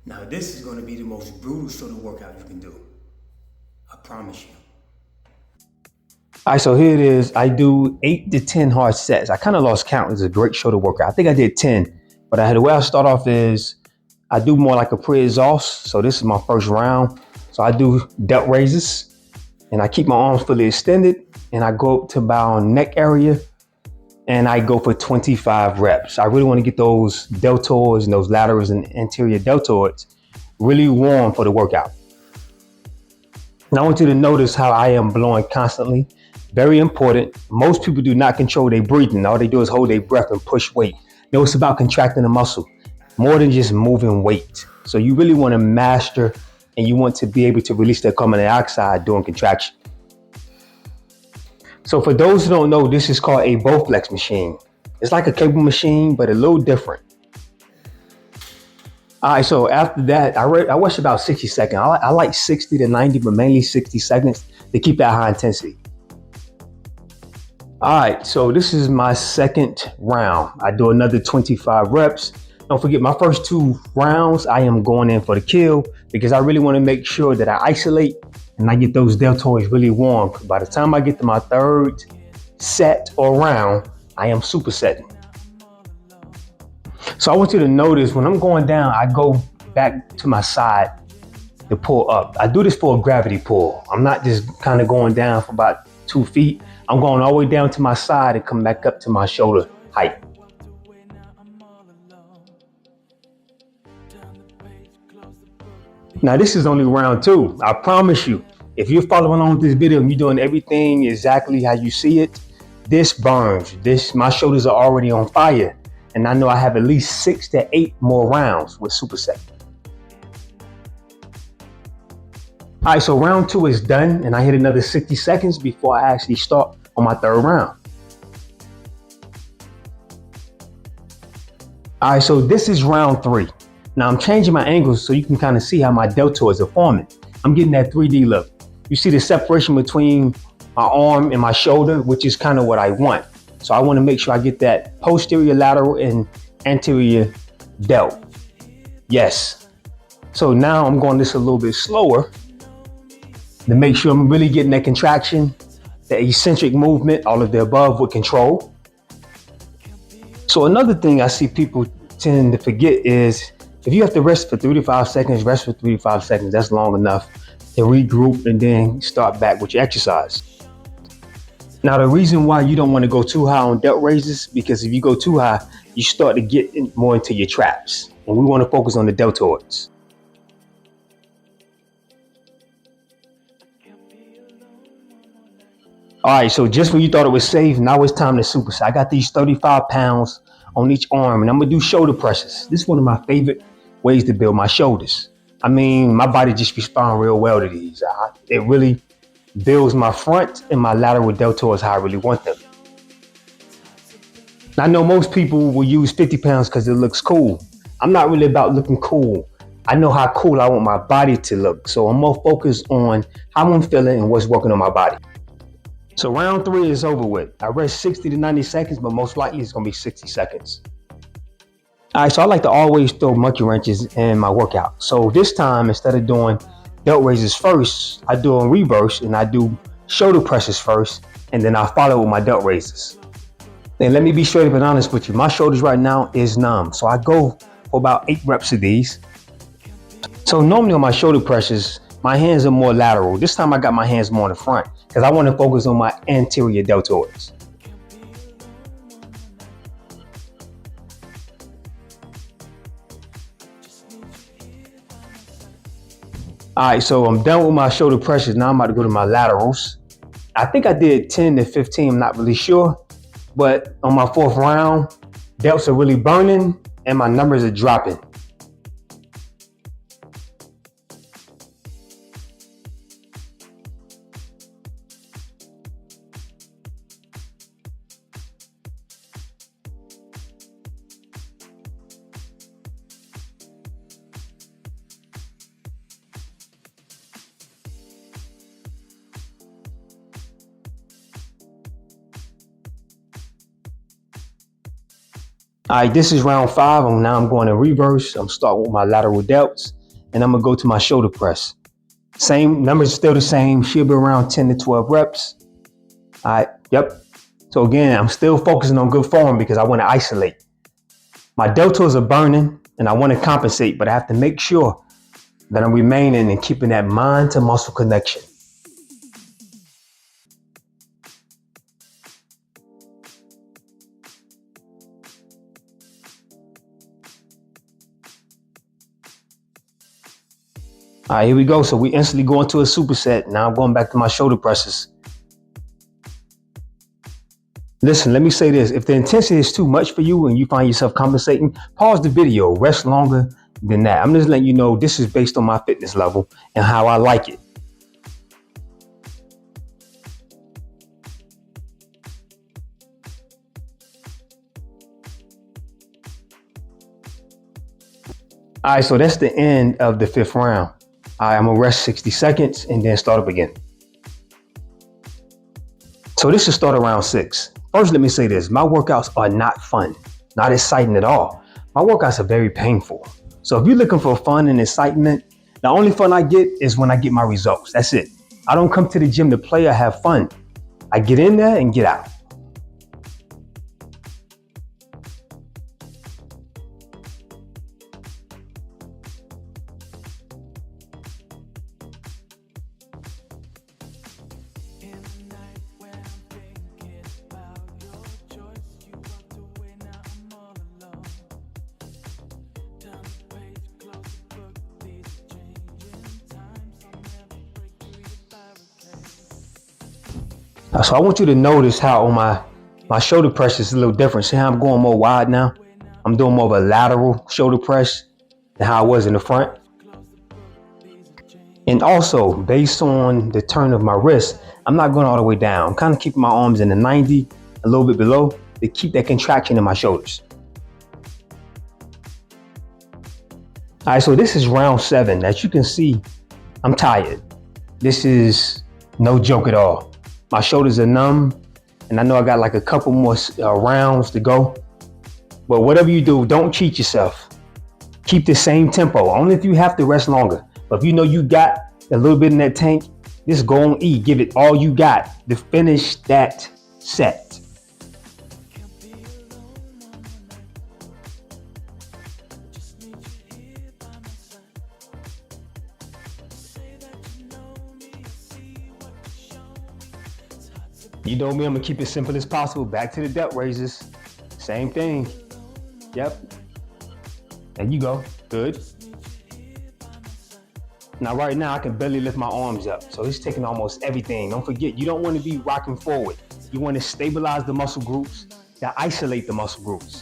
Now this is going to be the most brutal sort of workout you can do. I promise you. All right, so here it is. I do 8 to 10 hard sets. I kind of lost count. It's a great shoulder workout. I think I did 10, but the way I start off is I do more like a pre-exhaust. So this is my first round. So I do delt raises and I keep my arms fully extended and I go up to about neck area and I go for 25 reps. I really want to get those deltoids and those laterals and anterior deltoids really warm for the workout. And I want you to notice how I am blowing constantly. Very important. Most people do not control their breathing. All they do is hold their breath and push weight. No, it's about contracting the muscle more than just moving weight. So you really want to master and you want to be able to release that carbon dioxide during contraction. So for those who don't know, this is called a Bowflex machine. It's like a cable machine, but a little different. All right, so after that, I watched about 60 seconds. I like 60 to 90, but mainly 60 seconds to keep that high intensity. All right, so this is my second round. I do another 25 reps. Don't forget, my first 2 rounds, I am going in for the kill because I really want to make sure that I isolate and I get those deltoids really warm. By the time I get to my third set or round, I am supersetting. So I want you to notice when I'm going down, I go back to my side to pull up. I do this for a gravity pull. I'm not just kind of going down for about 2 feet. I'm going all the way down to my side and come back up to my shoulder height. Now this is only round 2. I promise you, if you're following along with this video and you're doing everything exactly how you see it, this burns. My shoulders are already on fire. And I know I have at least 6 to 8 more rounds with superset. All right, so round 2 is done and I hit another 60 seconds before I actually start on my third round. All right, so this is round 3. Now I'm changing my angles so you can kind of see how my deltoids are forming. I'm getting that 3D look. You see the separation between my arm and my shoulder, which is kind of what I want. So I want to make sure I get that posterior lateral and anterior delt. Yes. So now I'm going this a little bit slower to make sure I'm really getting that contraction, the eccentric movement, all of the above with control. So another thing I see people tend to forget is if you have to rest for 3 to 5 seconds, rest for 3 to 5 seconds. That's long enough to regroup and then start back with your exercise. Now, the reason why you don't want to go too high on delt raises, because if you go too high, you start to get more into your traps. And we want to focus on the deltoids. All right, so just when you thought it was safe, now it's time to superset. I got these 35 pounds on each arm, and I'm going to do shoulder presses. This is one of my favorite ways to build my shoulders. I mean, my body just responds real well to these. It really builds my front and my lateral deltoids how I really want them. Now, I know most people will use 50 pounds because it looks cool. I'm not really about looking cool. I know how cool I want my body to look. So I'm more focused on how I'm feeling and what's working on my body. So round 3 is over with. I rest 60 to 90 seconds, but most likely it's gonna be 60 seconds. All right, so I like to always throw monkey wrenches in my workout. So this time, instead of doing delt raises first, I do a reverse and I do shoulder presses first, and then I follow with my delt raises. And let me be straight up and honest with you. My shoulders right now is numb. So I go for about 8 reps of these. So normally on my shoulder presses, my hands are more lateral. This time I got my hands more in the front because I want to focus on my anterior deltoids. All right, so I'm done with my shoulder presses. Now I'm about to go to my laterals. I think I did 10 to 15, I'm not really sure. But on my 4th round, delts are really burning and my numbers are dropping. All right, this is round 5. Now I'm going in reverse. I'm starting with my lateral delts, and I'm gonna go to my shoulder press. Same numbers, still the same. Should be around 10 to 12 reps. All right, yep. So again, I'm still focusing on good form because I want to isolate. My deltoids are burning, and I want to compensate, but I have to make sure that I'm remaining and keeping that mind to muscle connection. All right, here we go. So we instantly go into a superset. Now I'm going back to my shoulder presses. Listen, let me say this. If the intensity is too much for you and you find yourself compensating, pause the video, rest longer than that. I'm just letting you know this is based on my fitness level and how I like it. All right, so that's the end of the 5th round. All right, I'm gonna rest 60 seconds and then start up again. So this is start of round 6. First, let me say this. My workouts are not fun, not exciting at all. My workouts are very painful. So if you're looking for fun and excitement, the only fun I get is when I get my results. That's it. I don't come to the gym to play or have fun. I get in there and get out. So I want you to notice how on my shoulder press is a little different. See how I'm going more wide now? I'm doing more of a lateral shoulder press than how I was in the front. And also, based on the turn of my wrist, I'm not going all the way down. I'm kind of keeping my arms in the 90, a little bit below, to keep that contraction in my shoulders. All right, so this is round 7. As you can see, I'm tired. This is no joke at all. My shoulders are numb, and I know I got like a couple more rounds to go. But whatever you do, don't cheat yourself. Keep the same tempo, only if you have to rest longer. But if you know you got a little bit in that tank, just go and eat. Give it all you got to finish that set. You know me, I'm gonna keep it simple as possible. Back to the delt raises. Same thing. Yep. There you go. Good. Now, right now, I can barely lift my arms up. So it's taking almost everything. Don't forget, you don't want to be rocking forward. You want to stabilize the muscle groups, to isolate the muscle groups.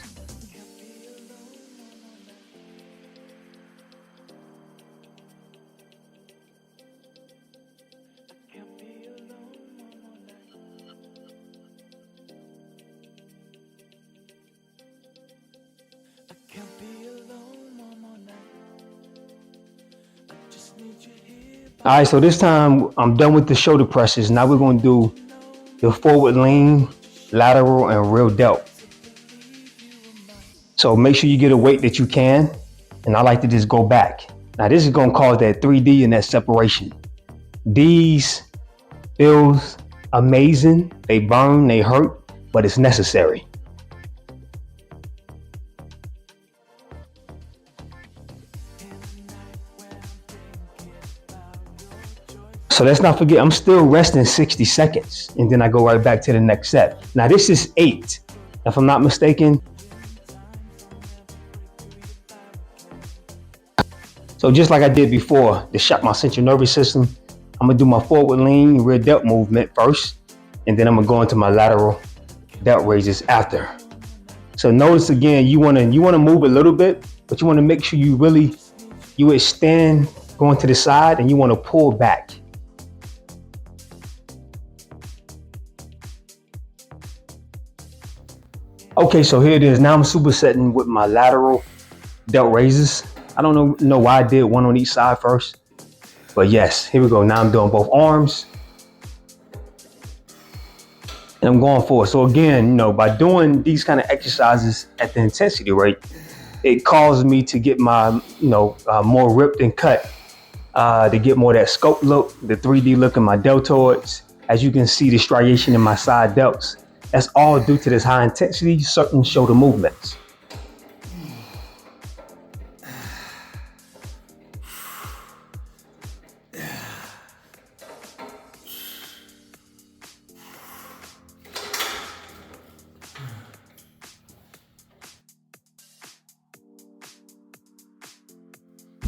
All right, so this time I'm done with the shoulder presses. Now we're going to do the forward lean, lateral, and real delt. So make sure you get a weight that you can. And I like to just go back. Now this is going to cause that 3D and that separation. These feels amazing. They burn, they hurt, but it's necessary. So let's not forget, I'm still resting 60 seconds and then I go right back to the next set. Now this is 8, if I'm not mistaken. So just like I did before, to shock my central nervous system, I'm gonna do my forward lean, rear delt movement first, and then I'm gonna go into my lateral delt raises after. So notice again, you wanna move a little bit, but you wanna make sure you extend going to the side and you wanna pull back. Okay, so here it is. Now I'm supersetting with my lateral delt raises. I don't know why I did one on each side first, but yes, here we go. Now I'm doing both arms. and I'm going forward. So again, by doing these kind of exercises at the intensity rate, it caused me to get my, more ripped and cut, to get more of that sculpt look, the 3D look in my deltoids. As you can see, the striation in my side delts. That's all due to this high intensity, certain shoulder movements.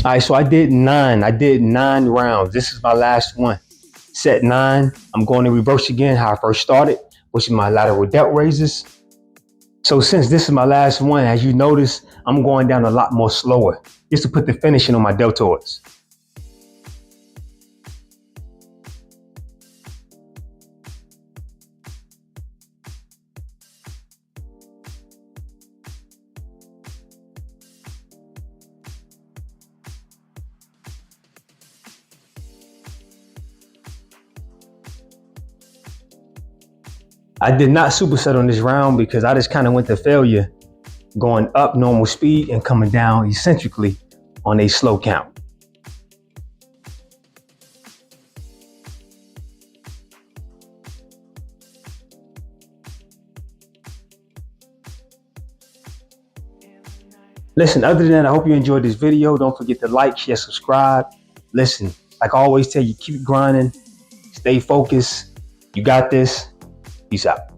All right, so I did nine rounds. This is my last one. Set 9. I'm going to reverse again how I first started, which is my lateral delt raises. So since this is my last one, as you notice, I'm going down a lot more slower, just to put the finishing on my deltoids. I did not superset on this round because I just kind of went to failure, going up normal speed and coming down eccentrically on a slow count. Listen, other than that, I hope you enjoyed this video. Don't forget to like, share, subscribe. Listen, like I always tell you, keep grinding, stay focused. You got this. Peace out.